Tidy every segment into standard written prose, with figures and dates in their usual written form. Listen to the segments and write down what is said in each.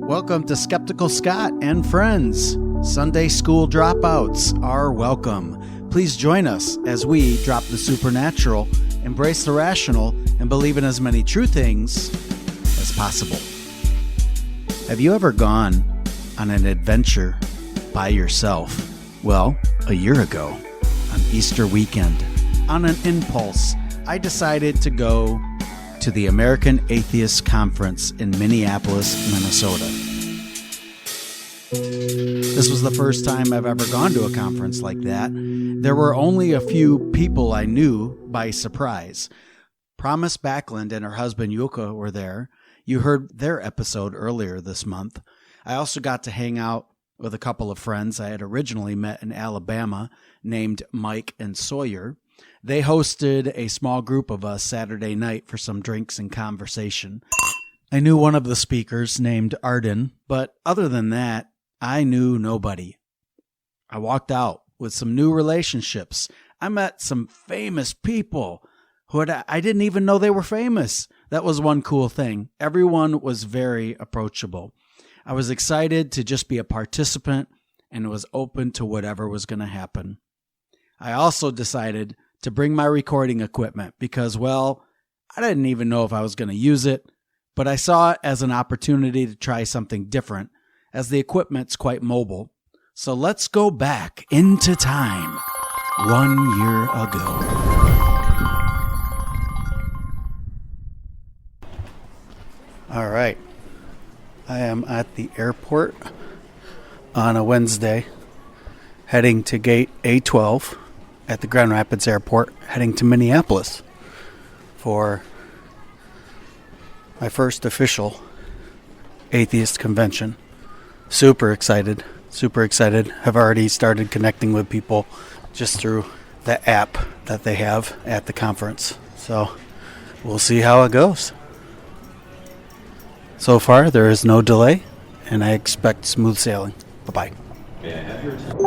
Welcome to Skeptical Scott and friends. Sunday school dropouts are welcome. Please join us as we drop the supernatural, embrace the rational, and believe in as many true things as possible. Have you ever gone on an adventure by yourself? Well, a year ago, on Easter weekend, on an impulse, I decided to go to the American Atheist Conference in Minneapolis, Minnesota. This was the first time I've ever gone to a conference like that. There were only a few people I knew by surprise. Promise Backlund and her husband Yuka were there. You heard their episode earlier this month. I also got to hang out with a couple of friends I had originally met in Alabama named Mike and Sawyer. They hosted a small group of us Saturday night for some drinks and conversation. I knew one of the speakers named Arden, but other than that, I knew nobody. I walked out with some new relationships. I met some famous people who I didn't even know they were famous. That was one cool thing. Everyone was very approachable. I was excited to just be a participant and was open to whatever was going to happen. I also decided to bring my recording equipment because, well, I didn't even know if I was going to use it, but I saw it as an opportunity to try something different, as the equipment's quite mobile. So let's go back into time 1 year ago. All right. I am at the airport on a Wednesday, heading to gate A12 at the Grand Rapids Airport, heading to Minneapolis for my first official atheist convention. Super excited. Have already started connecting with people just through the app that they have at the conference. So we'll see how it goes. So far, there is no delay, and I expect smooth sailing. Bye-bye. May I have your attention?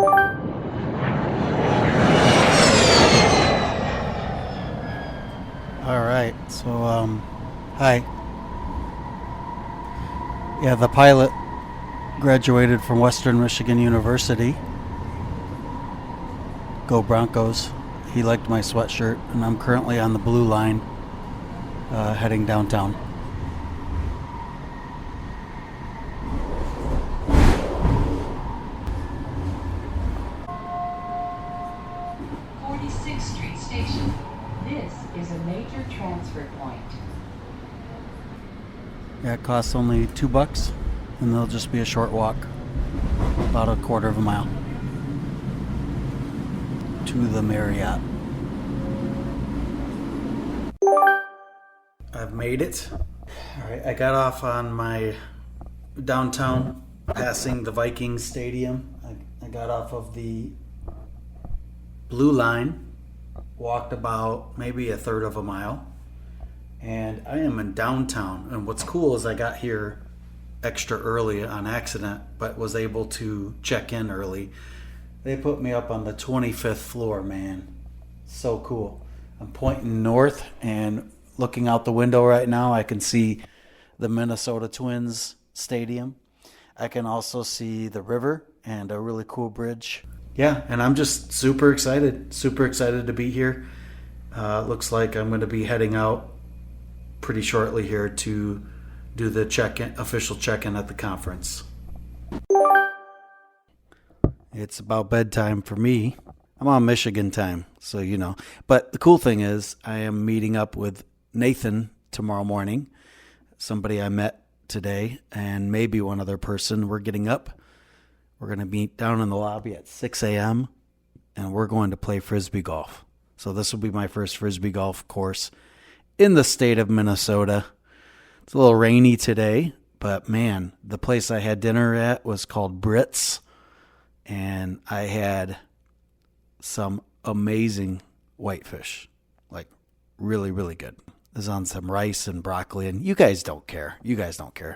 All right. So, hi. Yeah, the pilot graduated from Western Michigan University. Go Broncos. He liked my sweatshirt, and I'm currently on the blue line heading downtown. Yeah, it costs only $2, and they'll just be a short walk, about a quarter of a mile, to the Marriott. I've made it. All right, I got off on my downtown, passing the Vikings Stadium. I got off of the blue line, walked about maybe a third of a mile, and I am in downtown. And what's cool is I got here extra early on accident, but was able to check in early. They put me up on the 25th floor, man. So cool. I'm pointing north, and looking out the window right now, I can see the Minnesota Twins Stadium. I can also see the river and a really cool bridge. Yeah, and I'm just super excited to be here. Looks like I'm going to be heading out pretty shortly here to do the official check-in at the conference. It's about bedtime for me. I'm on Michigan time, so you know. But the cool thing is I am meeting up with Nathan tomorrow morning, somebody I met today, and maybe one other person. We're getting up. We're going to meet down in the lobby at 6 a.m., and we're going to play Frisbee golf. So this will be my first Frisbee golf course in the state of Minnesota. It's a little rainy today, but man, the place I had dinner at was called Brits, and I had some amazing whitefish, like really, really good. It was on some rice and broccoli, and you guys don't care.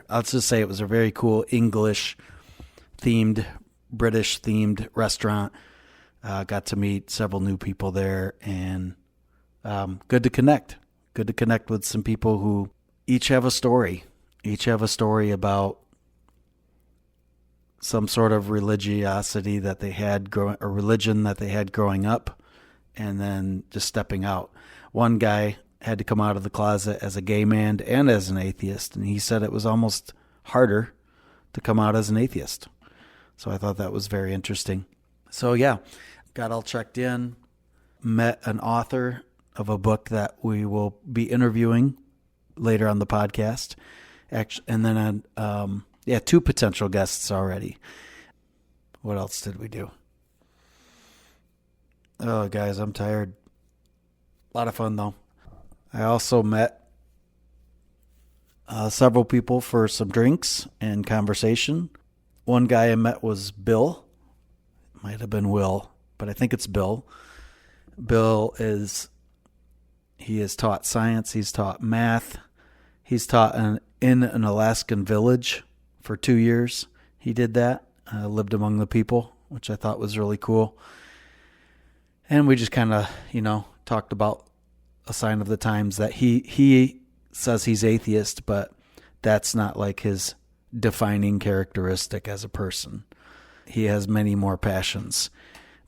I'll just say it was a very cool English-themed, British-themed restaurant. Got to meet several new people there, and good to connect. Good to connect with some people who each have a story about some sort of religiosity that they had, or religion that they had growing up, and then just stepping out. One guy had to come out of the closet as a gay man and as an atheist, and he said it was almost harder to come out as an atheist. So I thought that was very interesting. So yeah, got all checked in, met an author of a book that we will be interviewing later on the podcast. And then, two potential guests already. What else did we do? Oh, guys, I'm tired. A lot of fun, though. I also met several people for some drinks and conversation. One guy I met was Bill. It might have been Will, but I think it's Bill. Bill he has taught science. He's taught math. He's taught in an Alaskan village for 2 years. He did that, lived among the people, which I thought was really cool. And we just kind of, talked about a sign of the times that he says he's atheist, but that's not like his defining characteristic as a person. He has many more passions,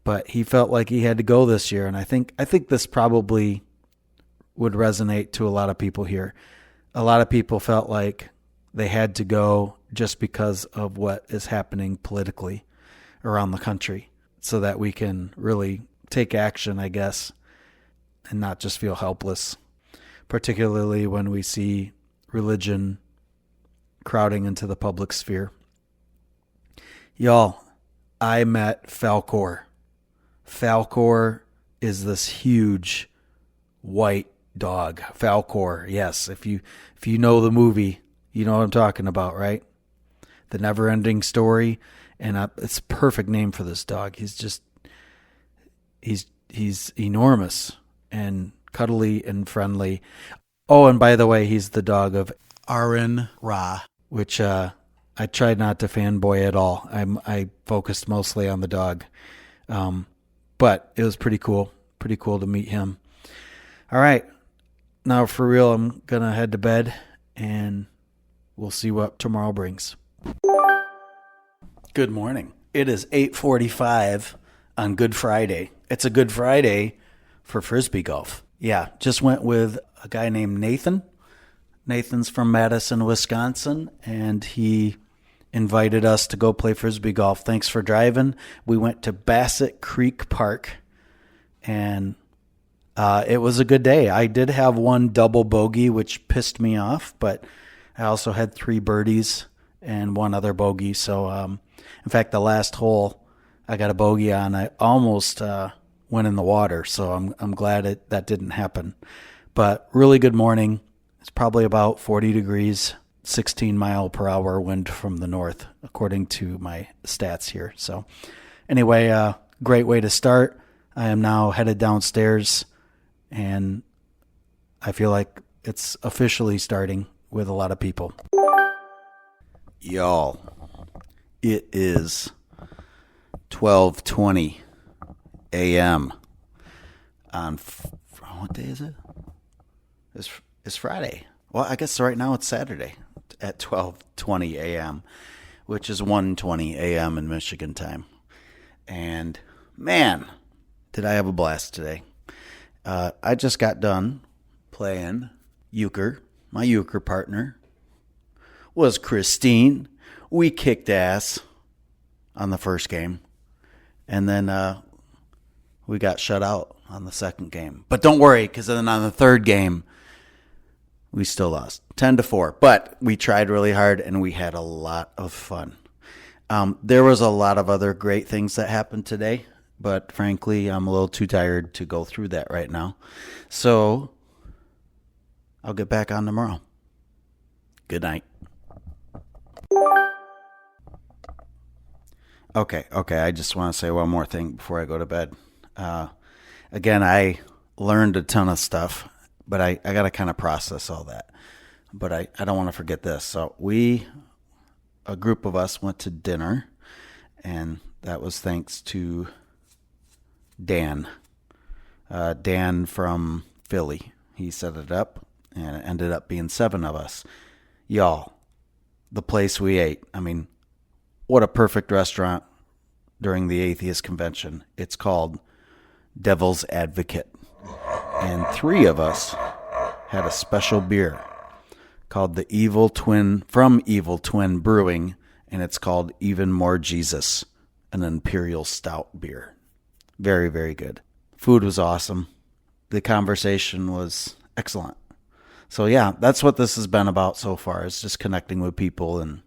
but he felt like he had to go this year. And I think this probably would resonate to a lot of people here. A lot of people felt like they had to go just because of what is happening politically around the country, so that we can really take action, I guess, and not just feel helpless, particularly when we see religion crowding into the public sphere. Y'all, I met Falkor. Falkor is this huge white dog. Falkor, yes. If you know the movie, you know what I'm talking about, right? The Never-Ending Story, and it's a perfect name for this dog. He's enormous and cuddly and friendly. Oh, and by the way, he's the dog of Arin Ra, which I tried not to fanboy at all. I focused mostly on the dog, but it was pretty cool. Pretty cool to meet him. All right, now for real, I'm gonna head to bed, and we'll see what tomorrow brings. Good morning. It is 8:45 on Good Friday. It's a Good Friday for Frisbee golf. Yeah, just went with a guy named Nathan. Nathan's from Madison, Wisconsin, and he invited us to go play Frisbee golf. Thanks for driving. We went to Bassett Creek Park, and it was a good day. I did have one double bogey, which pissed me off, but I also had 3 birdies and 1 other bogey. So, in fact, the last hole I got a bogey on, I almost went in the water. So I'm glad that didn't happen. But really good morning. It's probably about 40 degrees, 16 mile per hour wind from the north, according to my stats here. So anyway, great way to start. I am now headed downstairs, and I feel like it's officially starting with a lot of people. Y'all, it is 12:20 a.m. on what day is it? It's Friday. Well, I guess right now it's Saturday at 12:20 a.m., which is 1:20 a.m. in Michigan time. And man, did I have a blast today. I just got done playing euchre. My euchre partner was Christine. We kicked ass on the first game. And then we got shut out on the second game. But don't worry, because then on the third game, we still lost 10-4. But we tried really hard, and we had a lot of fun. There was a lot of other great things that happened today. But frankly, I'm a little too tired to go through that right now. So I'll get back on tomorrow. Good night. Okay. I just want to say one more thing before I go to bed. Again, I learned a ton of stuff, but I got to kind of process all that. But I don't want to forget this. So a group of us went to dinner, and that was thanks to Dan. Dan from Philly. He set it up, and it ended up being 7 of us. Y'all, the place we ate. I mean, what a perfect restaurant during the Atheist convention. It's called Devil's Advocate. And 3 of us had a special beer called the Evil Twin, from Evil Twin Brewing, and it's called Even More Jesus, an Imperial Stout beer. Very, very good. Food was awesome. The conversation was excellent. So yeah, that's what this has been about so far. It's just connecting with people and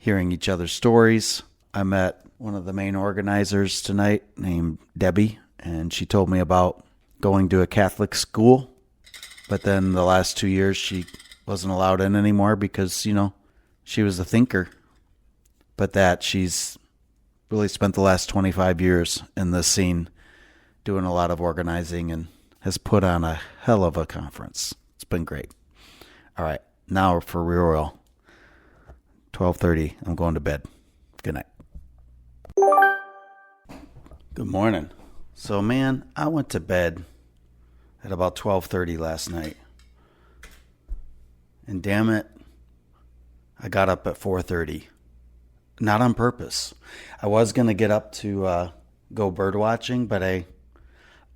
hearing each other's stories. I met one of the main organizers tonight named Debbie, and she told me about going to a Catholic school, but then the last 2 years she wasn't allowed in anymore because, she was a thinker, but that she's really spent the last 25 years in this scene doing a lot of organizing and has put on a hell of a conference. It's been great. All right, now for real. 12:30. I'm going to bed. Good night. Good morning. So, man, I went to bed at about 12:30 last night. And damn it, I got up at 4:30. Not on purpose. I was going to get up to go bird watching, but I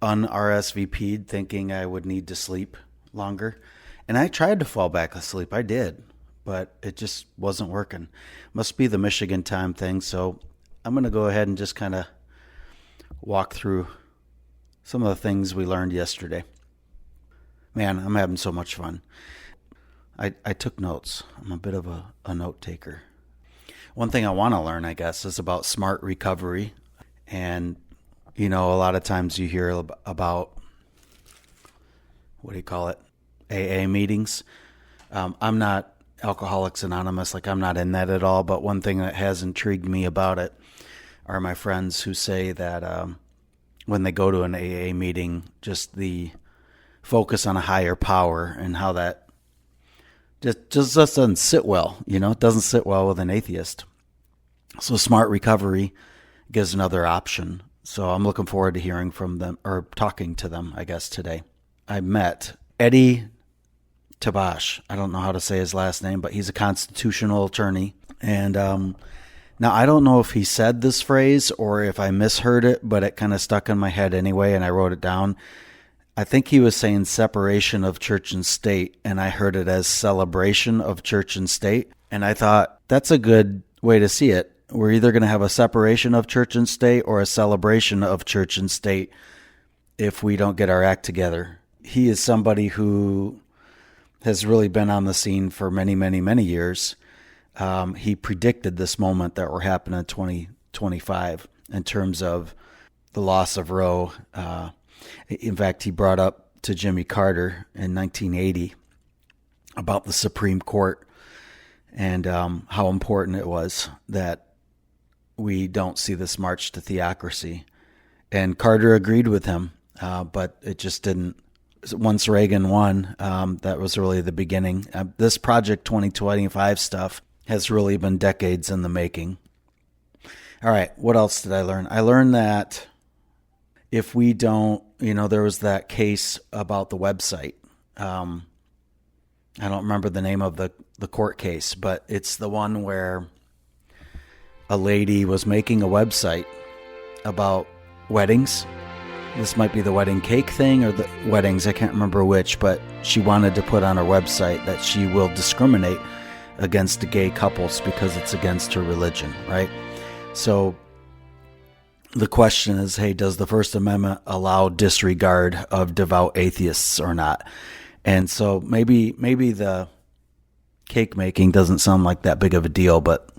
un-RSVP'd thinking I would need to sleep longer. And I tried to fall back asleep. I did, but it just wasn't working. Must be the Michigan time thing. So I'm going to go ahead and just kind of walk through some of the things we learned yesterday. Man, I'm having so much fun. I took notes. I'm a bit of a note taker. One thing I want to learn, I guess, is about smart recovery. And, a lot of times you hear about, AA meetings. I'm not Alcoholics Anonymous, I'm not in that at all. But one thing that has intrigued me about it are my friends who say that when they go to an AA meeting, just the focus on a higher power and how that just doesn't sit well. It doesn't sit well with an atheist. So smart recovery gives another option. So I'm looking forward to hearing from them, or talking to them, I guess, today. I met Eddie Tabash. I don't know how to say his last name, but he's a constitutional attorney. And now I don't know if he said this phrase or if I misheard it, but it kind of stuck in my head anyway, and I wrote it down. I think he was saying separation of church and state, and I heard it as celebration of church and state. And I thought, that's a good way to see it. We're either going to have a separation of church and state or a celebration of church and state if we don't get our act together. He is somebody who has really been on the scene for many, many, many years. He predicted this moment that we're happening in 2025 in terms of the loss of Roe. In fact, he brought up to Jimmy Carter in 1980 about the Supreme Court and how important it was that we don't see this march to theocracy. And Carter agreed with him, but it just didn't. Once Reagan won, that was really the beginning. This Project 2025 stuff has really been decades in the making. All right, what else did I learn? I learned that if we don't, there was that case about the website. I don't remember the name of the court case, but it's the one where a lady was making a website about weddings. This might be the wedding cake thing or the weddings. I can't remember which, but she wanted to put on her website that she will discriminate against gay couples because it's against her religion, right? So the question is, hey, does the First Amendment allow disregard of devout atheists or not? And so maybe the cake making doesn't sound like that big of a deal, but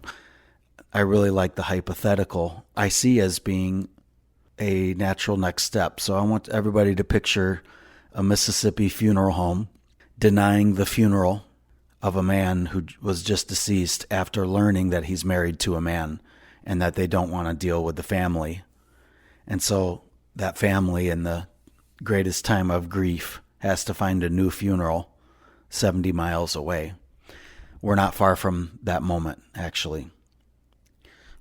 I really like the hypothetical I see as being a natural next step. So I want everybody to picture a Mississippi funeral home denying the funeral of a man who was just deceased after learning that he's married to a man and that they don't want to deal with the family. And so that family, in the greatest time of grief, has to find a new funeral 70 miles away. We're not far from that moment, actually.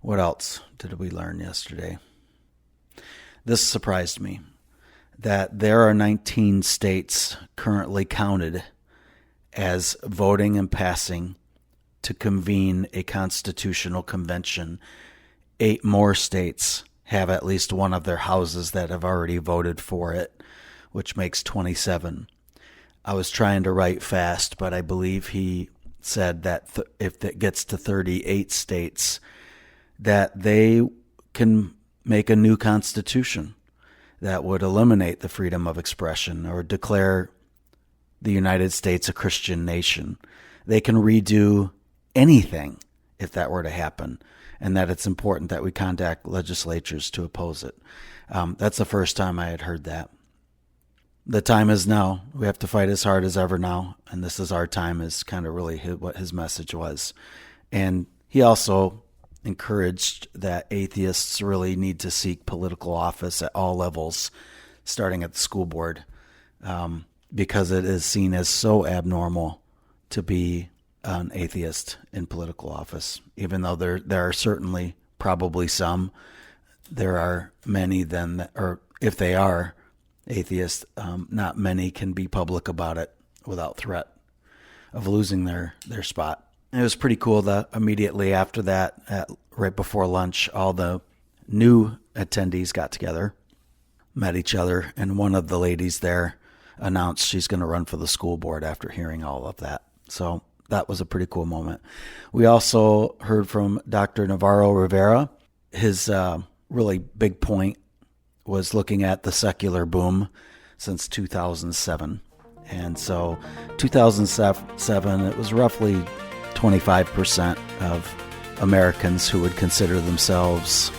What else did we learn yesterday? This surprised me, that there are 19 states currently counted as voting and passing to convene a constitutional convention. 8 more states have at least one of their houses that have already voted for it, which makes 27. I was trying to write fast, but I believe he said that if it gets to 38 states, that they can make a new constitution that would eliminate the freedom of expression or declare the United States a Christian nation. They can redo anything if that were to happen, and that it's important that we contact legislatures to oppose it. That's the first time I had heard that. The time is now. We have to fight as hard as ever now, and this is our time is kind of really what his message was. And he also encouraged that atheists really need to seek political office at all levels, starting at the school board, because it is seen as so abnormal to be an atheist in political office. Even though there are certainly probably some, there are many then, or if they are atheists, not many can be public about it without threat of losing their spot. And it was pretty cool that immediately after that, right before lunch, all the new attendees got together, met each other, and one of the ladies there announced she's going to run for the school board after hearing all of that. So that was a pretty cool moment. We also heard from Dr. Navarro Rivera. His really big point was looking at the secular boom since 2007. And so 2007, it was roughly 25% of Americans who would consider themselves,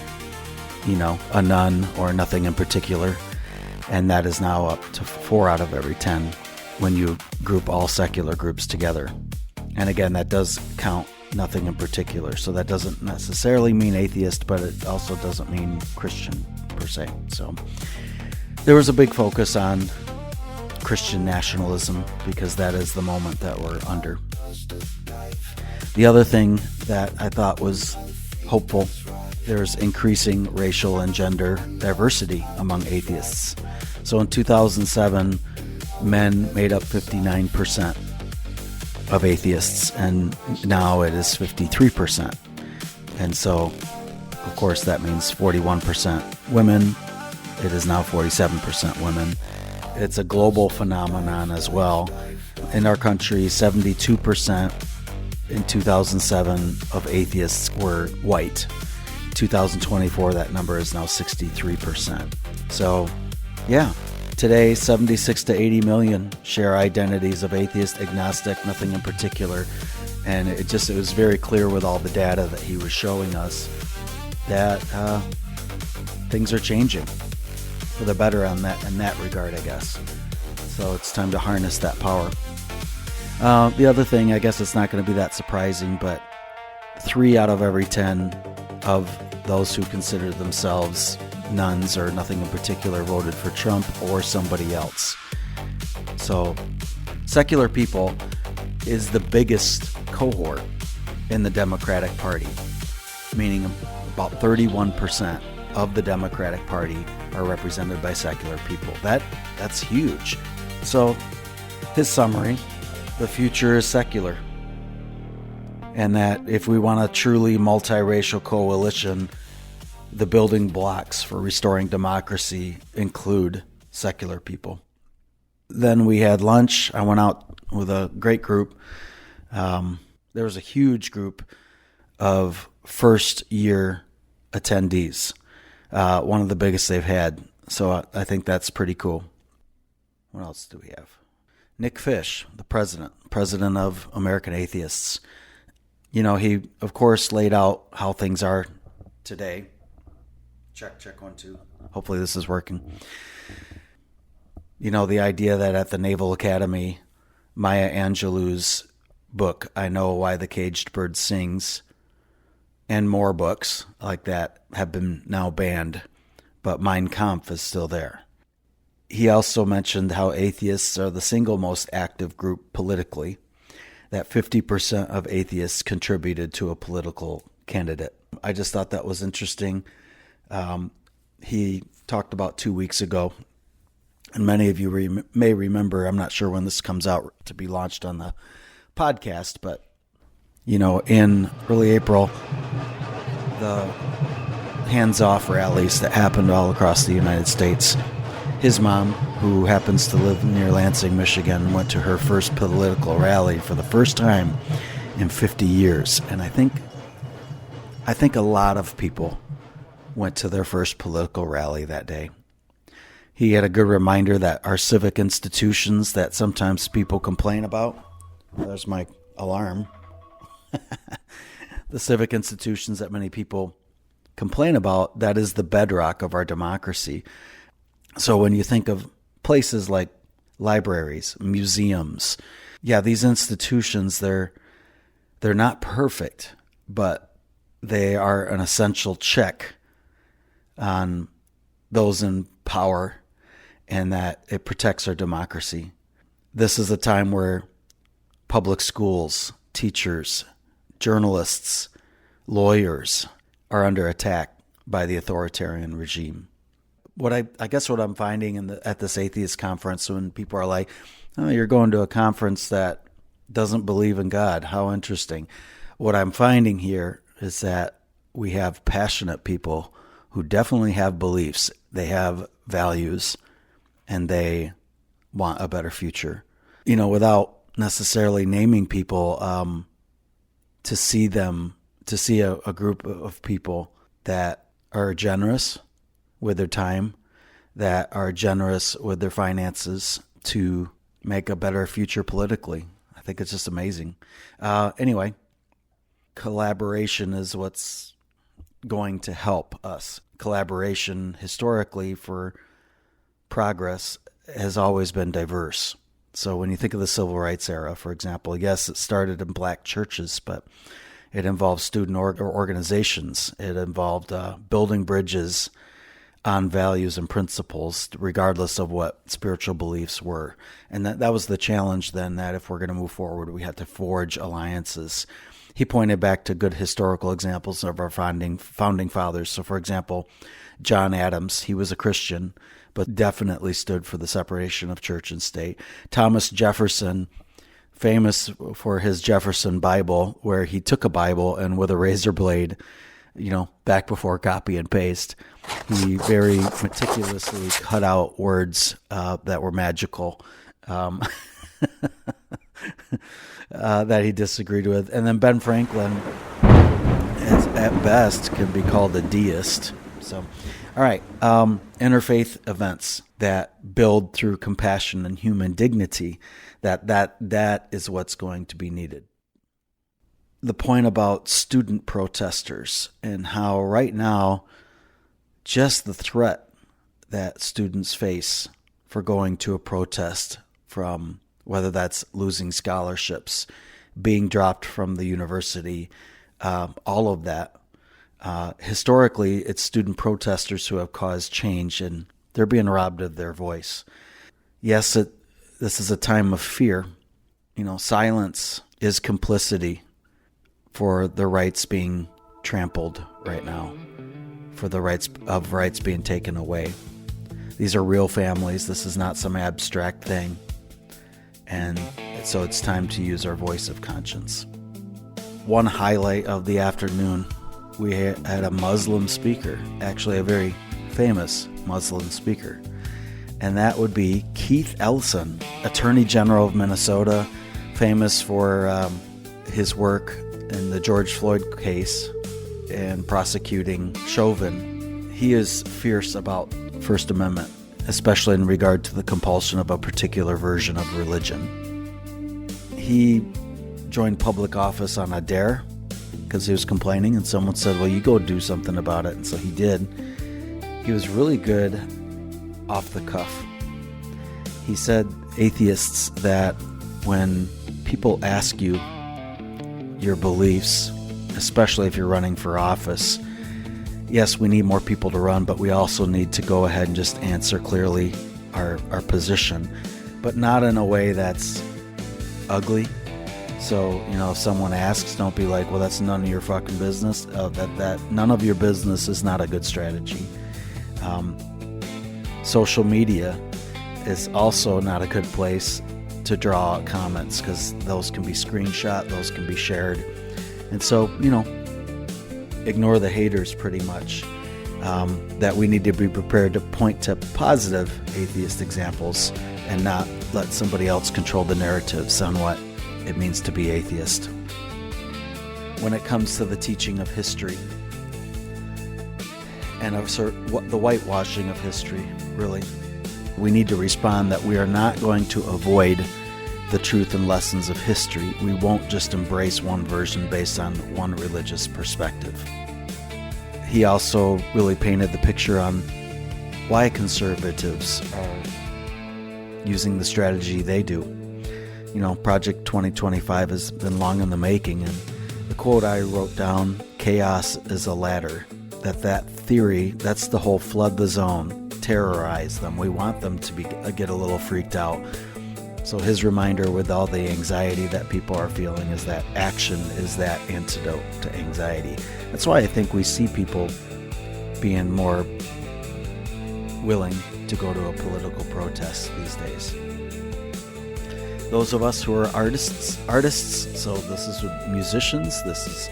a nun or nothing in particular. And that is now up to 4 out of every 10 when you group all secular groups together. And again, that does count nothing in particular. So that doesn't necessarily mean atheist, but it also doesn't mean Christian per se. So there was a big focus on Christian nationalism because that is the moment that we're under. The other thing that I thought was hopeful, there's increasing racial and gender diversity among atheists. So in 2007, men made up 59% of atheists, and now it is 53%. And so, of course, that means 41% women. It is now 47% women. It's a global phenomenon as well. In our country, 72% in 2007 of atheists were white. 2024, that number is now 63%. So, yeah, today 76 to 80 million share identities of atheist, agnostic, nothing in particular. And it was very clear with all the data that he was showing us that things are changing for the better in that regard, I guess. So it's time to harness that power. The other thing, I guess it's not going to be that surprising, but 3 out of every 10 of those who consider themselves nuns or nothing in particular voted for Trump or somebody else. So secular people is the biggest cohort in the Democratic Party, meaning about 31% of the Democratic Party are represented by secular people. That's huge. So his summary, the future is secular. And that if we want a truly multiracial coalition, the building blocks for restoring democracy include secular people. Then we had lunch. I went out with a great group. There was a huge group of first-year attendees, one of the biggest they've had. So I think that's pretty cool. What else do we have? Nick Fish, the president of American Atheists. He, of course, laid out how things are today. Check 1, 2. Hopefully this is working. The idea that at the Naval Academy, Maya Angelou's book, I Know Why the Caged Bird Sings, and more books like that have been now banned, but Mein Kampf is still there. He also mentioned how atheists are the single most active group politically, that 50% of atheists contributed to a political candidate. I just thought that was interesting. He talked about 2 weeks ago, and many of you may remember, I'm not sure when this comes out to be launched on the podcast, but In early April, the hands-off rallies that happened all across the United States. His mom, who happens to live near Lansing, Michigan, went to her first political rally for the first time in 50 years. And I think a lot of people went to their first political rally that day. He had a good reminder that our civic institutions that sometimes people complain about, there's my alarm, the civic institutions that many people complain about, that is the bedrock of our democracy. So when you think of places like libraries, museums, these institutions, they're not perfect, but they are an essential check on those in power, and that it protects our democracy. This is a time where public schools, teachers, journalists, lawyers are under attack by the authoritarian regime. What I'm finding at this atheist conference, when people are like, "Oh, you're going to a conference that doesn't believe in God. How interesting." What I'm finding here is that we have passionate people who definitely have beliefs. They have values, and they want a better future. Without necessarily naming people, to see a group of people that are generous with their time, that are generous with their finances to make a better future politically. I think it's just amazing. Anyway, collaboration is what's going to help us. Collaboration historically for progress has always been diverse. So when you think of the civil rights era, for example, yes, it started in black churches, but it involved student organizations. It involved building bridges on values and principles, regardless of what spiritual beliefs were. And that was the challenge then, that if we're going to move forward, we had to forge alliances. He pointed back to good historical examples of our founding fathers. So, for example, John Adams, he was a Christian, but definitely stood for the separation of church and state. Thomas Jefferson, famous for his Jefferson Bible, where he took a Bible and with a razor blade, back before copy and paste, he very meticulously cut out words that were magical, that he disagreed with. And then Ben Franklin, at best, can be called a deist. So, all right, interfaith events that build through compassion and human dignity, that is what's going to be needed. The point about student protesters and how right now just the threat that students face for going to a protest, from whether that's losing scholarships, being dropped from the university, all of that. Historically, it's student protesters who have caused change, and they're being robbed of their voice. Yes, this is a time of fear. Silence is complicity for the rights being trampled right now, for the rights being taken away. These are real families. This is not some abstract thing. And so it's time to use our voice of conscience. One highlight of the afternoon, we had a Muslim speaker, actually a very famous Muslim speaker, and that would be Keith Ellison, Attorney General of Minnesota, famous for his work in the George Floyd case and prosecuting Chauvin. He is fierce about First Amendment, especially in regard to the compulsion of a particular version of religion. He joined public office on a dare because he was complaining, and someone said, well, you go do something about it. And so he did. He was really good off the cuff. He said, atheists, that when people ask you your beliefs, especially if you're running for office, yes, we need more people to run, but we also need to go ahead and just answer clearly our position, but not in a way that's ugly. So, if someone asks, don't be like, well, that's none of your fucking business. That none of your business is not a good strategy. Social media is also not a good place to draw out comments, because those can be screenshot, those can be shared. And so, ignore the haters pretty much. That we need to be prepared to point to positive atheist examples and not let somebody else control the narratives on what it means to be atheist. When it comes to the teaching of history and the whitewashing of history, really, we need to respond that we are not going to avoid the truth and lessons of history. We won't just embrace one version based on one religious perspective. He also really painted the picture on why conservatives are using the strategy they do. Project 2025 has been long in the making, and the quote I wrote down, chaos is a ladder, that theory, that's the whole flood the zone, terrorize them. We want them to get a little freaked out. So his reminder with all the anxiety that people are feeling is that action is that antidote to anxiety. That's why I think we see people being more willing to go to a political protest these days. Those of us who are artists, so this is with musicians, this is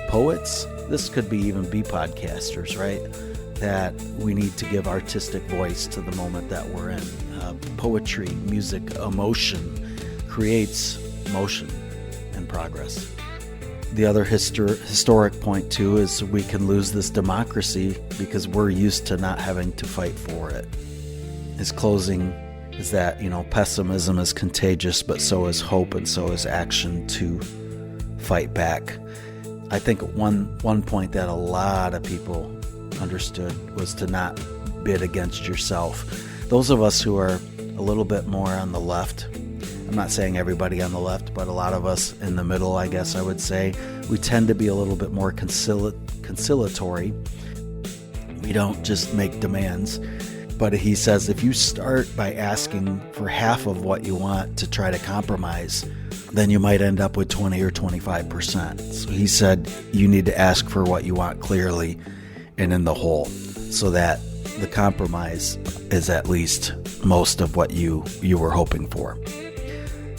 poets, this could even be podcasters, right? That we need to give artistic voice to the moment that we're in. Poetry, music, emotion creates motion and progress. The other historic point, too, is we can lose this democracy because we're used to not having to fight for it. His closing is that, pessimism is contagious, but so is hope and so is action to fight back. I think one point that a lot of people understood was to not bid against yourself. Those of us who are a little bit more on the left, I'm not saying everybody on the left, but a lot of us in the middle, I guess I would say, we tend to be a little bit more conciliatory. We don't just make demands. But he says if you start by asking for half of what you want to try to compromise, then you might end up with 20 or 25%. So he said you need to ask for what you want clearly and in the whole, so that the compromise is at least most of what you were hoping for.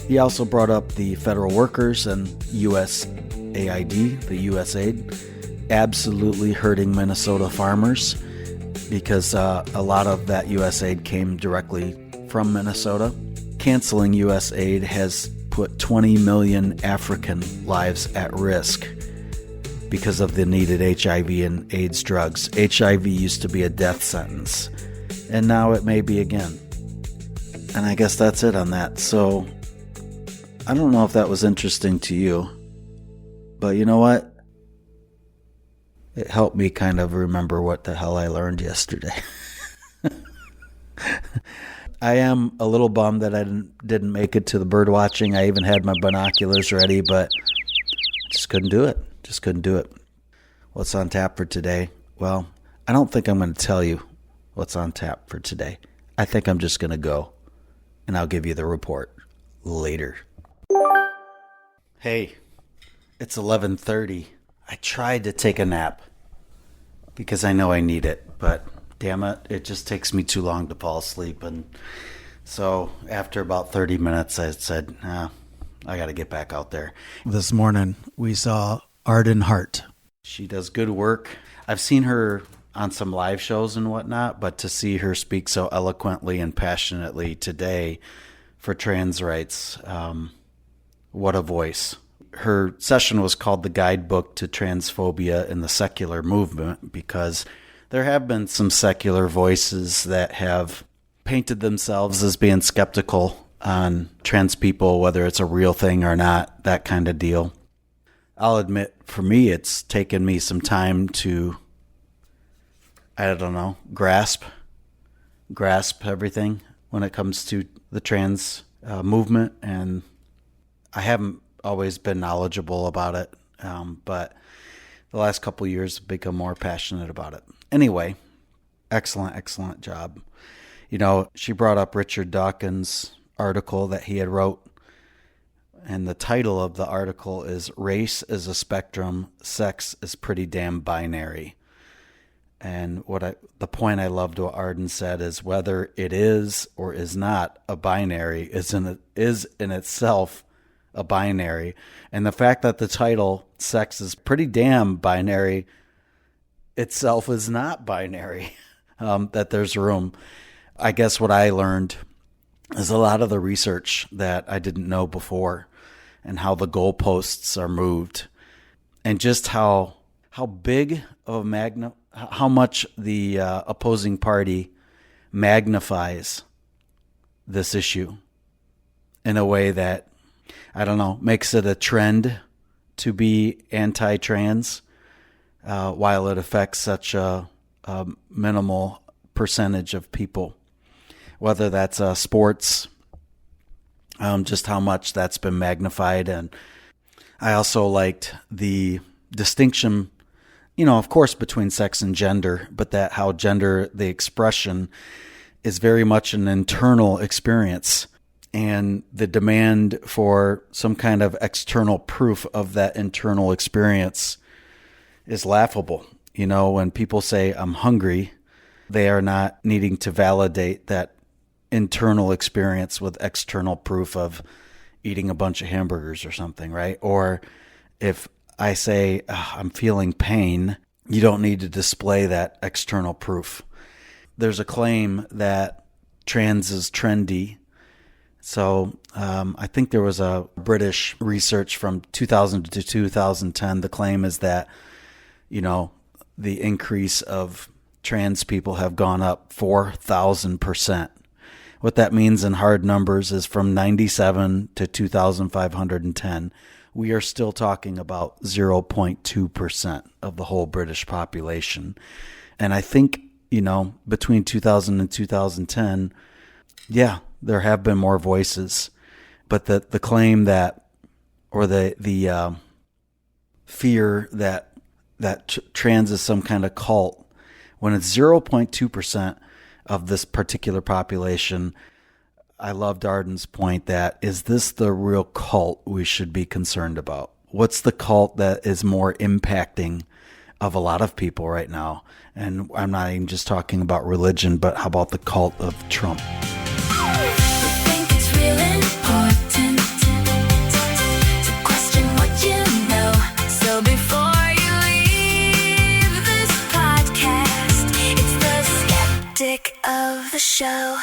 He also brought up the federal workers and USAID, the USAID, absolutely hurting Minnesota farmers because a lot of that USAID came directly from Minnesota. Canceling USAID has put 20 million African lives at risk because of the needed HIV and AIDS drugs. HIV used to be a death sentence, and now it may be again. And I guess that's it on that. So I don't know if that was interesting to you, but you know what? It helped me kind of remember what the hell I learned yesterday. I am a little bummed that I didn't make it to the bird watching. I even had my binoculars ready, but just couldn't do it. What's on tap for today? Well, I don't think I'm going to tell you what's on tap for today. I think I'm just going to go, and I'll give you the report later. Hey, it's 11:30. I tried to take a nap because I know I need it, but damn it just takes me too long to fall asleep. And so after about 30 minutes, I said, I got to get back out there. This morning, we saw Arden Hart. She does good work. I've seen her on some live shows and whatnot, but to see her speak so eloquently and passionately today for trans rights, what a voice. Her session was called The Guidebook to Transphobia in the Secular Movement because there have been some secular voices that have painted themselves as being skeptical on trans people, whether it's a real thing or not, that kind of deal. I'll admit, for me, it's taken me some time to, I don't know, grasp everything when it comes to the trans movement, and I haven't always been knowledgeable about it, but the last couple of years I've become more passionate about it. Anyway, excellent job. She brought up Richard Dawkins' article that he had wrote, and the title of the article is Race is a Spectrum, Sex is Pretty Damn Binary. And the point I loved what Arden said is whether it is or is not a binary is in itself a binary. And the fact that the title, Sex is Pretty Damn Binary, itself is not binary, that there's room. I guess what I learned is a lot of the research that I didn't know before, and how the goalposts are moved, and just how big of how much the opposing party magnifies this issue in a way that, I don't know, makes it a trend to be anti-trans, while it affects such a minimal percentage of people, whether that's sports, just how much that's been magnified. And I also liked the distinction, of course, between sex and gender, but that how gender, the expression, is very much an internal experience, and the demand for some kind of external proof of that internal experience is laughable. When people say, I'm hungry, they are not needing to validate that internal experience with external proof of eating a bunch of hamburgers or something, right? Or if I say, I'm feeling pain, you don't need to display that external proof. There's a claim that trans is trendy. So I think there was a British research from 2000 to 2010. The claim is that, the increase of trans people have gone up 4,000%. What that means in hard numbers is from 97 to 2,510, we are still talking about 0.2% of the whole British population. And I think, between 2000 and 2010, there have been more voices. But the claim that, or the fear that trans is some kind of cult, when it's 0.2% of this particular population, I loved Arden's point that, is this the real cult we should be concerned about? What's the cult that is more impacting of a lot of people right now? And I'm not even just talking about religion, but how about the cult of Trump? I think it's real important to question what you know. So before you leave this podcast, it's the skeptic of the show.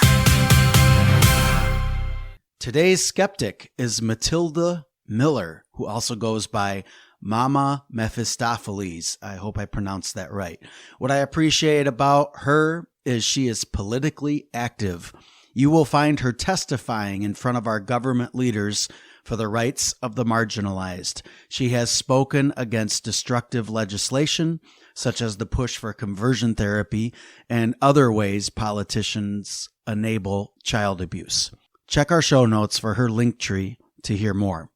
Today's skeptic is Matilda Miller, who also goes by Mama Mephistopheles. I hope I pronounced that right. What I appreciate about her is she is politically active. You will find her testifying in front of our government leaders for the rights of the marginalized. She has spoken against destructive legislation, such as the push for conversion therapy and other ways politicians enable child abuse. Check our show notes for her Linktree to hear more.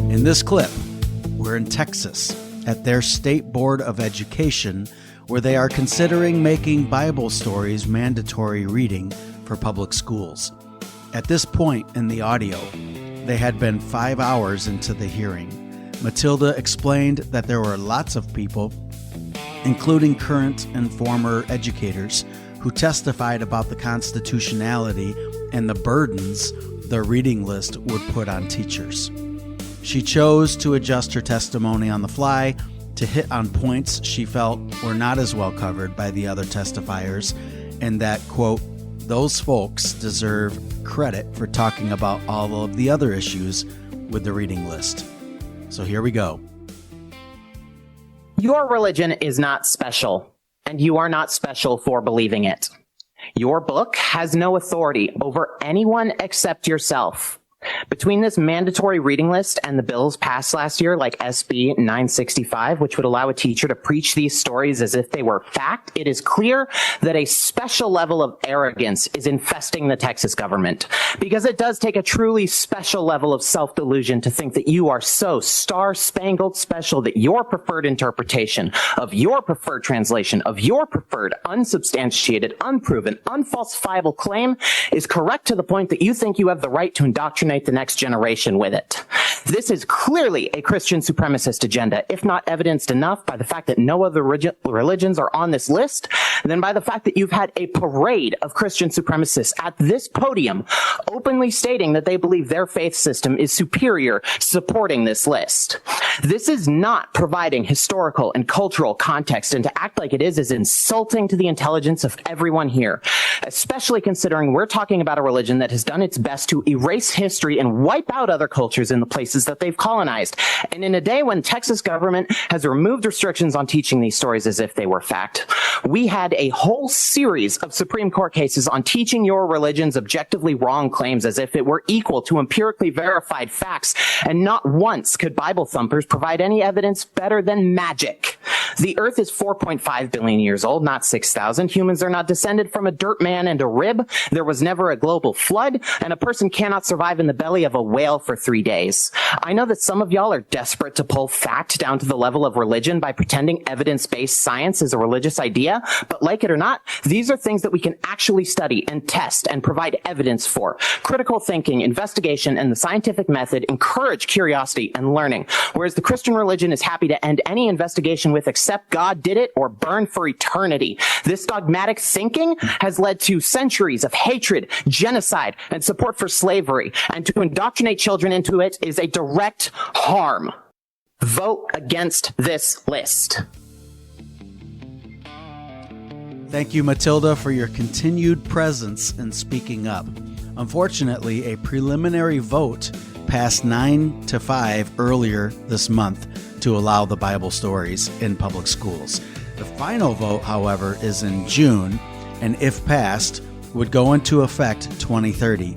In this clip, we're in Texas at their State Board of Education, where they are considering making Bible stories mandatory reading for public schools. At this point in the audio, they had been 5 hours into the hearing. Matilda explained that there were lots of people, including current and former educators, who testified about the constitutionality and the burdens the reading list would put on teachers. She chose to adjust her testimony on the fly to hit on points she felt were not as well covered by the other testifiers, and that, quote, those folks deserve credit for talking about all of the other issues with the reading list. So here we go. Your religion is not special, and you are not special for believing it. Your book has no authority over anyone except yourself. Between this mandatory reading list and the bills passed last year, like SB 965, which would allow a teacher to preach these stories as if they were fact, it is clear that a special level of arrogance is infesting the Texas government, because it does take a truly special level of self-delusion to think that you are so star-spangled special that your preferred interpretation of your preferred translation of your preferred unsubstantiated, unproven, unfalsifiable claim is correct to the point that you think you have the right to indoctrinate indoctrinate the next generation with it. This is clearly a Christian supremacist agenda, if not evidenced enough by the fact that no other religions are on this list, then by the fact that you've had a parade of Christian supremacists at this podium openly stating that they believe their faith system is superior, supporting this list. This is not providing historical and cultural context, and to act like it is insulting to the intelligence of everyone here, especially considering we're talking about a religion that has done its best to erase history and wipe out other cultures in the places that they've colonized. And in a day when Texas government has removed restrictions on teaching these stories as if they were fact, we had a whole series of Supreme Court cases on teaching your religion's objectively wrong claims as if it were equal to empirically verified facts, and not once could Bible thumpers provide any evidence better than magic. The Earth is 4.5 billion years old, not 6,000. Humans are not descended from a dirt man and a rib. There was never a global flood, and a person cannot survive in the belly of a whale for 3 days. I know that some of y'all are desperate to pull fact down to the level of religion by pretending evidence-based science is a religious idea, but like it or not, these are things that we can actually study and test and provide evidence for. Critical thinking, investigation, and the scientific method encourage curiosity and learning, whereas the Christian religion is happy to end any investigation with "except God did it" or "burn for eternity." This dogmatic thinking has led to centuries of hatred, genocide, and support for slavery, and to indoctrinate children into it is a direct harm. Vote against this list. Thank you, Matilda, for your continued presence and speaking up. Unfortunately, a preliminary vote passed 9-5 earlier this month to allow the Bible stories in public schools. The final vote, however, is in June, and if passed, would go into effect 2030.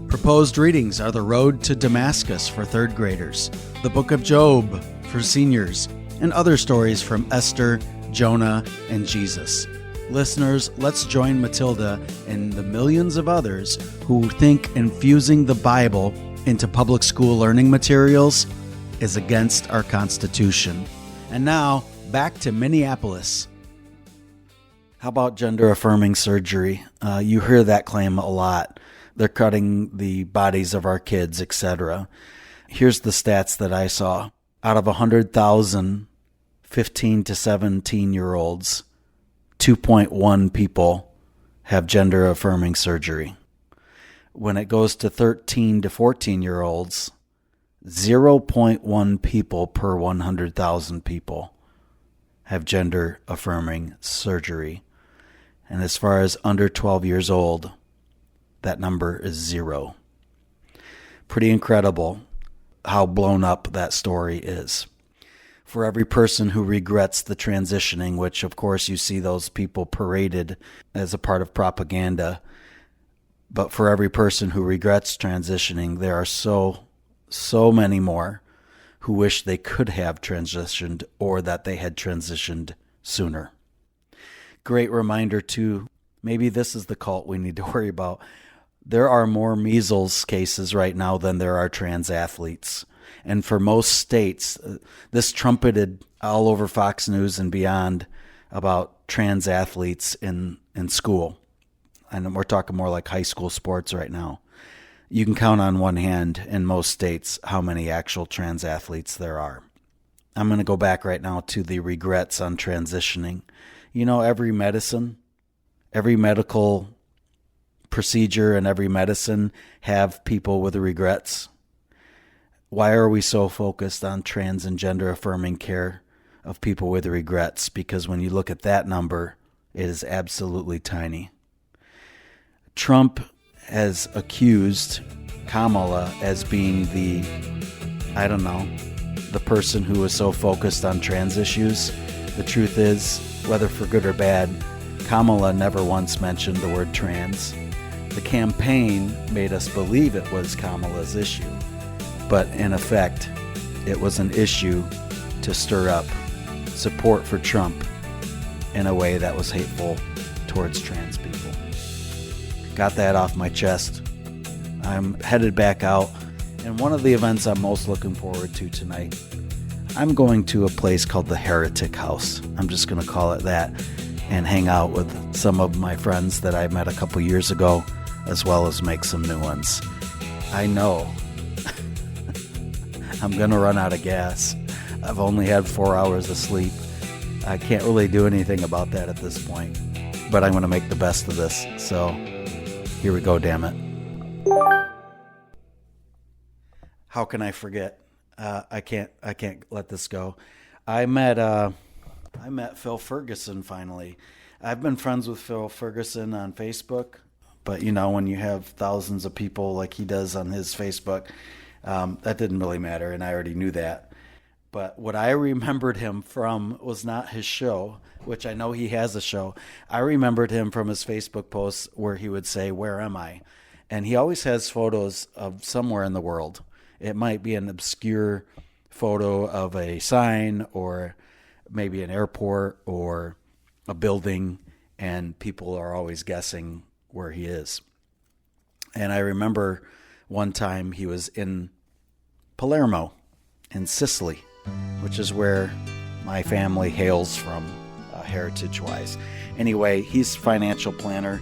Proposed readings are The Road to Damascus for third graders, The Book of Job for seniors, and other stories from Esther, Jonah, and Jesus. Listeners, let's join Matilda and the millions of others who think infusing the Bible into public school learning materials is against our Constitution. And now, back to Minneapolis. How about gender-affirming surgery? You hear that claim a lot. They're cutting the bodies of our kids, etc. Here's the stats that I saw. Out of 100,000 15 to 17-year-olds, 2.1 people have gender-affirming surgery. When it goes to 13 to 14-year-olds, 0.1 people per 100,000 people have gender-affirming surgery. And as far as under 12 years old, that number is 0. Pretty incredible how blown up that story is. For every person who regrets the transitioning, which of course you see those people paraded as a part of propaganda, but for every person who regrets transitioning, there are so many more who wish they could have transitioned or that they had transitioned sooner. Great reminder too, maybe this is the cult we need to worry about. There are more measles cases right now than there are trans athletes. And for most states, this trumpeted all over Fox News and beyond about trans athletes in school. And we're talking more like high school sports right now. You can count on one hand in most states how many actual trans athletes there are. I'm going to go back right now to the regrets on transitioning. You know, every medical procedure and every medicine have people with regrets. Why are we so focused on trans and gender affirming care of people with regrets? Because when you look at that number, it is absolutely tiny. Trump has accused Kamala as being the person who is so focused on trans issues. The truth is, whether for good or bad, Kamala never once mentioned the word trans. The campaign made us believe it was Kamala's issue, but in effect, it was an issue to stir up support for Trump in a way that was hateful towards trans people. Got that off my chest. I'm headed back out, and one of the events I'm most looking forward to tonight, I'm going to a place called the Heretic House. I'm just going to call it that, and hang out with some of my friends that I met a couple years ago, as well as make some new ones. I know I'm going to run out of gas. I've only had 4 hours of sleep. I can't really do anything about that at this point, but I'm going to make the best of this. So here we go, damn it. How can I forget? I can't let this go. I met Phil Ferguson finally. I've been friends with Phil Ferguson on Facebook, but you know, when you have thousands of people like he does on his Facebook, that didn't really matter, and I already knew that. But what I remembered him from was not his show, which I know he has a show. I remembered him from his Facebook posts where he would say, "Where am I?" And he always has photos of somewhere in the world. It might be an obscure photo of a sign or maybe an airport or a building, and people are always guessing where he is. And I remember one time he was in Palermo in Sicily, which is where my family hails from, heritage-wise. Anyway, he's a financial planner,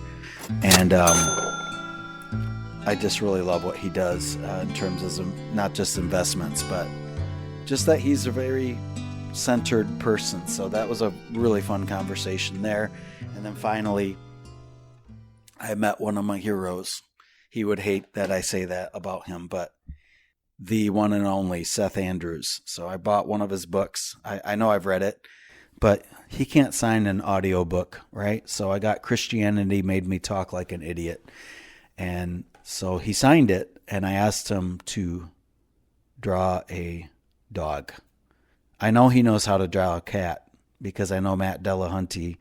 and I just really love what he does in terms of not just investments, but just that he's a very centered person. So that was a really fun conversation there. And then finally, I met one of my heroes. He would hate that I say that about him, but the one and only Seth Andrews. So I bought one of his books. I know I've read it, but he can't sign an audio book, right? So I got Christianity Made Me Talk Like an Idiot. And so he signed it, and I asked him to draw a dog. I know he knows how to draw a cat because I know Matt Delahunty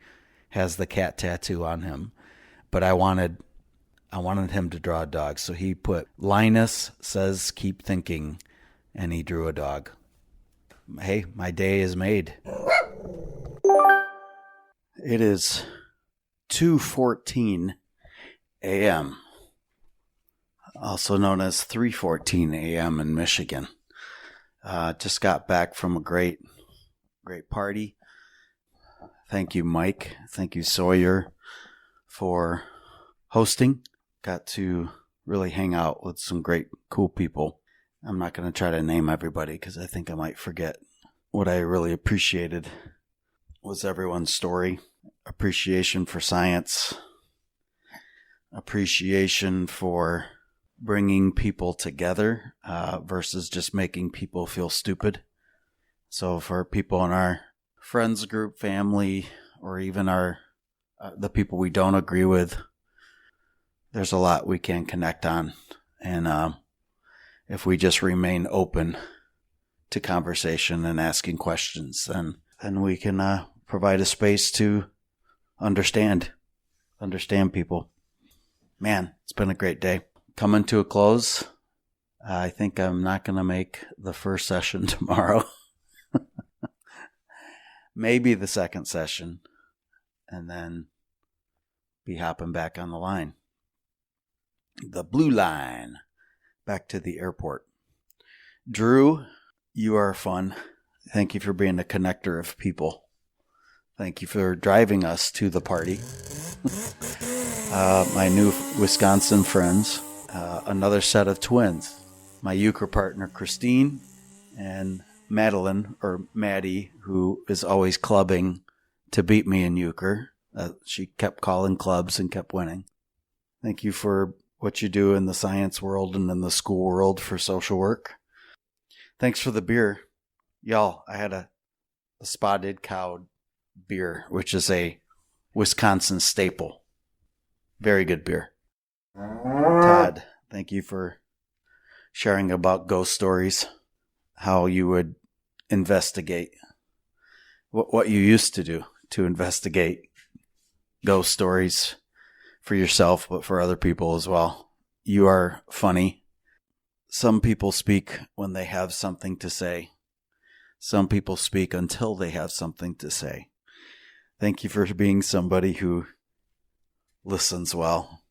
has the cat tattoo on him, but I wanted him to draw a dog. So he put Linus says keep thinking, and he drew a dog. Hey, my day is made. It is 2:14 a.m., also known as 3:14 a.m. in Michigan. Just got back from a great party. Thank you, Mike. Thank you, Sawyer, for hosting. Got to really hang out with some great, cool people. I'm not going to try to name everybody because I think I might forget. What I really appreciated was everyone's story. Appreciation for science. Appreciation for bringing people together versus just making people feel stupid. So for people in our friends group, family, or even the people we don't agree with, there's a lot we can connect on. And if we just remain open to conversation and asking questions, then we can provide a space to understand people. Man, it's been a great day. Coming to a close. I think I'm not going to make the first session tomorrow. Maybe the second session. And then be hopping back on the line. The blue line. Back to the airport. Drew, you are fun. Thank you for being a connector of people. Thank you for driving us to the party. My new Wisconsin friends. Another set of twins. My euchre partner, Christine, and Madeline, or Maddie, who is always clubbing to beat me in euchre. She kept calling clubs and kept winning. Thank you for what you do in the science world and in the school world for social work. Thanks for the beer. Y'all, I had a Spotted Cow beer, which is a Wisconsin staple. Very good beer. Todd, thank you for sharing about ghost stories, how you would investigate, what you used to do to investigate ghost stories for yourself, but for other people as well. You are funny. Some people speak when they have something to say. Some people speak until they have something to say. Thank you for being somebody who listens well.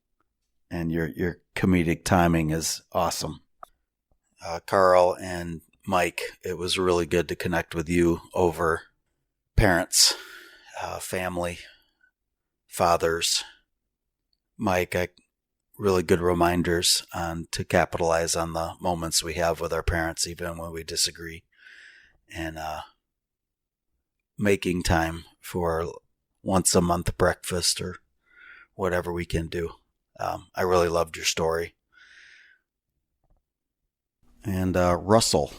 And your comedic timing is awesome. Carl and Mike, it was really good to connect with you over parents, family, fathers. Mike, I really good reminders to capitalize on the moments we have with our parents, even when we disagree, and making time for once a month breakfast or whatever we can do. I really loved your story. And Russell,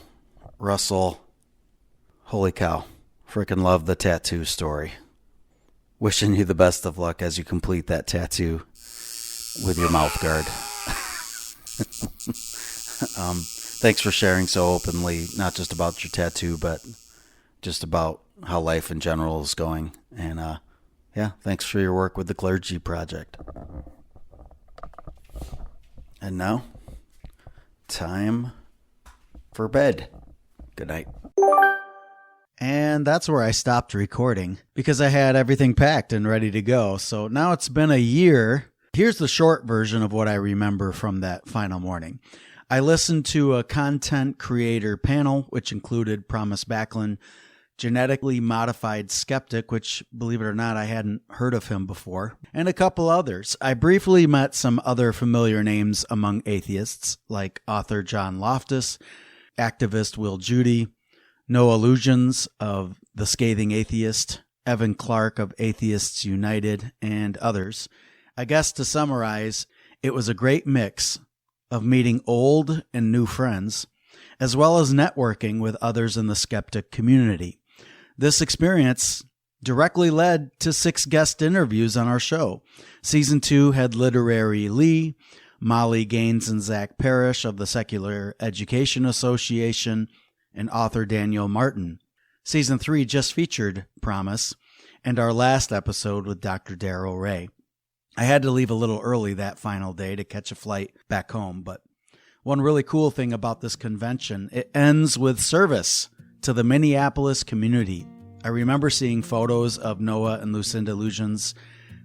holy cow, freaking love the tattoo story. Wishing you the best of luck as you complete that tattoo with your mouth guard. Thanks for sharing so openly, not just about your tattoo, but just about how life in general is going. And yeah, thanks for your work with the Clergy Project. And now, time for bed. Good night. And that's where I stopped recording because I had everything packed and ready to go. So now it's been a year. Here's the short version of what I remember from that final morning. I listened to a content creator panel, which included Promise Backlund, genetically modified skeptic, which, believe it or not, I hadn't heard of him before, and a couple others. I briefly met some other familiar names among atheists, like author John Loftus, activist Will Judy, No Illusions of The Scathing Atheist, Evan Clark of Atheists United, and others. I guess to summarize, it was a great mix of meeting old and new friends, as well as networking with others in the skeptic community. This experience directly led to 6 guest interviews on our show. Season 2 had Literary Lee, Molly Gaines and Zach Parrish of the Secular Education Association, and author Daniel Martin. Season 3 just featured Promise, and our last episode with Dr. Darrell Ray. I had to leave a little early that final day to catch a flight back home, but one really cool thing about this convention, it ends with service to the Minneapolis community. I remember seeing photos of Noah and Lucinda Illusions,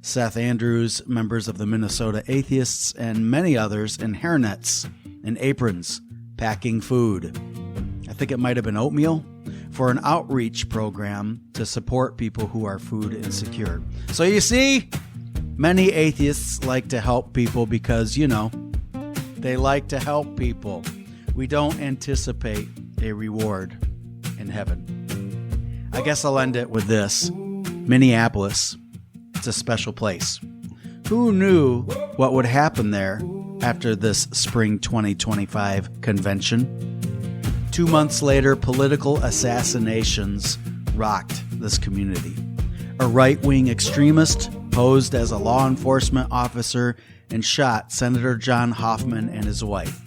Seth Andrews, members of the Minnesota Atheists, and many others in hairnets and aprons, packing food. I think it might have been oatmeal, for an outreach program to support people who are food insecure. So you see, many atheists like to help people because, they like to help people. We don't anticipate a reward in heaven. I guess I'll end it with this. Minneapolis, it's a special place. Who knew what would happen there after this spring 2025 convention? 2 months later, political assassinations rocked this community. A right-wing extremist posed as a law enforcement officer and shot Senator John Hoffman and his wife.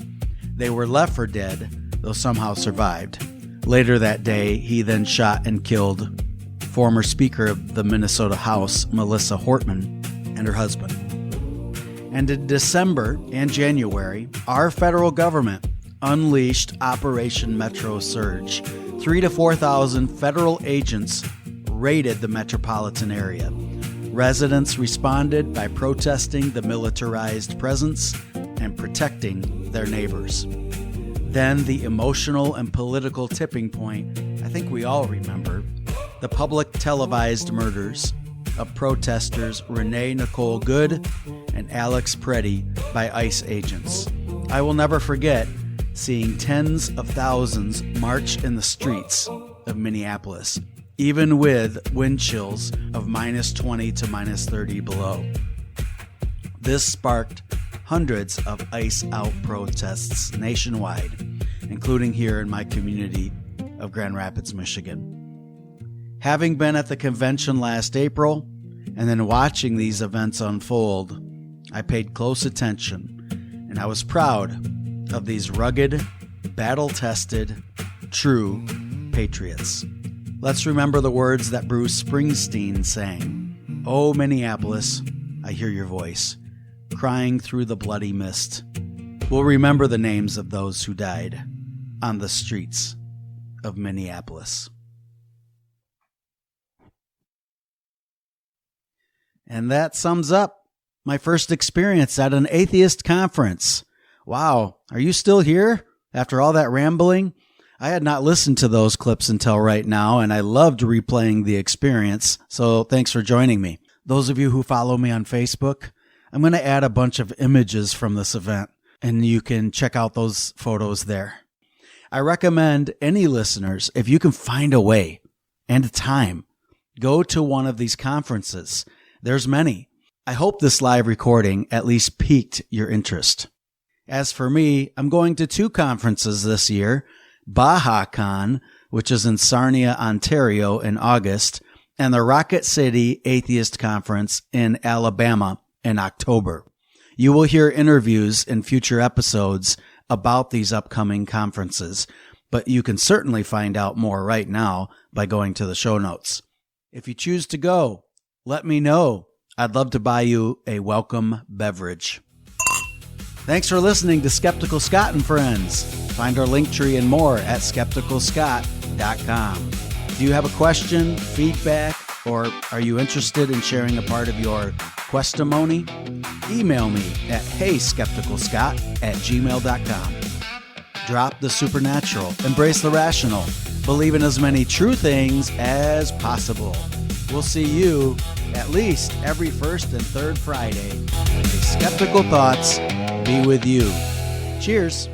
They were left for dead, though somehow survived. Later that day, he then shot and killed former Speaker of the Minnesota House, Melissa Hortman, and her husband. And in December and January, our federal government unleashed Operation Metro Surge. 3,000 to 4,000 federal agents raided the metropolitan area. Residents responded by protesting the militarized presence and protecting their neighbors. Then the emotional and political tipping point, I think we all remember, the public televised murders of protesters Renee Nicole Good and Alex Preddy by ICE agents. I will never forget seeing tens of thousands march in the streets of Minneapolis, even with wind chills of -20 to -30 below. This sparked hundreds of ICE-out protests nationwide, including here in my community of Grand Rapids, Michigan. Having been at the convention last April and then watching these events unfold, I paid close attention, and I was proud of these rugged, battle-tested, true patriots. Let's remember the words that Bruce Springsteen sang. "Oh, Minneapolis, I hear your voice, crying through the bloody mist." We'll remember the names of those who died on the streets of Minneapolis. And that sums up my first experience at an atheist conference. Wow, are you still here after all that rambling? I had not listened to those clips until right now, and I loved replaying the experience, so thanks for joining me. Those of you who follow me on Facebook, I'm going to add a bunch of images from this event, and you can check out those photos there. I recommend any listeners, if you can find a way and a time, go to one of these conferences. There's many. I hope this live recording at least piqued your interest. As for me, I'm going to 2 conferences this year, BAHACON, which is in Sarnia, Ontario in August, and the Rocket City Atheist Conference in Alabama in October. You will hear interviews in future episodes about these upcoming conferences, but you can certainly find out more right now by going to the show notes. If you choose to go, let me know. I'd love to buy you a welcome beverage. Thanks for listening to Skeptical Scott and Friends. Find our Linktree and more at skepticalscott.com. Do you have a question, feedback, or are you interested in sharing a part of your questimony? Email me at heyskepticalscott@gmail.com. Drop the supernatural, embrace the rational, believe in as many true things as possible. We'll see you at least every first and third Friday. May skeptical thoughts be with you. Cheers.